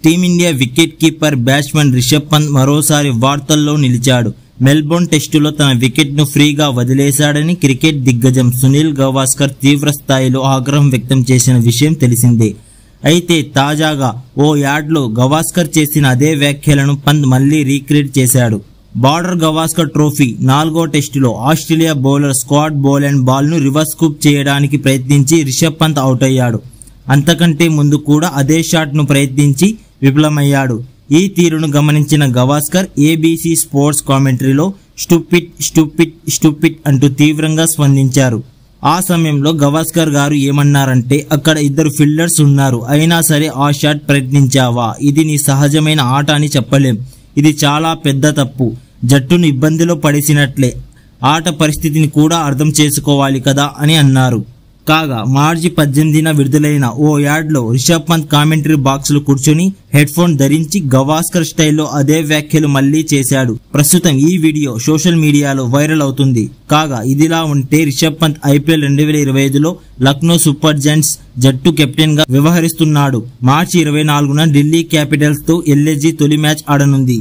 Team India wicket keeper batsman Rishabh Pant మరోసారి వార్తల్లో నిలిచాడు. మెల్బోర్న్ టెస్టులో తన వికెట్ను ఫ్రీగా వదిలేశాడని క్రికెట్ దిగ్గజం సునీల్ గవాస్కర్ తీవ్ర స్థాయిలో ఆగ్రహం వ్యక్తం చేసిన విషయం తెలిసిందే. అయితే తాజాగా ఓ యాడ్లో గవాస్కర్ చేసిన అదే వ్యాఖ్యలను పంత్ మళ్లీ రీక్రియేట్ చేశాడు. బార్డర్ గవాస్కర్ ట్రోఫీ 4వ టెస్టులో ఆస్ట్రేలియా బౌలర్ స్కాట్ బోలాండ్ బాల్ను రివర్స్ స్కూప్ చేయడానికి ప్రయత్నించి రిషబ్ పంత్ అవుట్ అయ్యాడు. అంతకంటే ముందు కూడా అదే షాట్ను ప్రయత్నించి విఫలమయ్యాడు. ఈ తీరును గమనించిన గవాస్కర్ ఏబీసీ స్పోర్ట్స్ కామెంటరీలో స్టూపిడ్ స్టూపిడ్ స్టూపిడ్ అంటూ తీవ్రంగా స్పందించారు. ఆ సమయంలో గవాస్కర్ గారు ఏమన్నారంటే, అక్కడ 2 ఫీల్డర్స్ ఉన్నారు, అయినా సరే ఆ షాట్ ప్రయత్నించావా? ఇది నీ సహజమైన ఆట అని చెప్పలేం. ఇది చాలా పెద్ద తప్పు. జట్టును ఇబ్బందిలో పడేసినట్లే. ఆట పరిస్థితిని కూడా అర్థం చేసుకోవాలి కదా అని అన్నారు. కాగా మార్చి 18న విడుదలైన ఓ యాడ్లో రిషబ్ పంత్ కామెంటరీ బాక్స్లో కూర్చొని హెడ్ ఫోన్ ధరించి గవాస్కర్ స్టైల్లో అదే వ్యాఖ్యలు మళ్లీ చేశాడు. ప్రస్తుతం ఈ వీడియో సోషల్ మీడియాలో వైరల్ అవుతుంది. కాగా ఇదిలా ఉంటే రిషబ్ పంత్ ఐపీఎల్ 2025లో లక్నో సూపర్ జైంట్స్ జట్టు కెప్టెన్ గా వ్యవహరిస్తున్నాడు. మార్చి 24న ఢిల్లీ క్యాపిటల్స్ తో ఎల్ఏజీ తొలి మ్యాచ్ ఆడనుంది.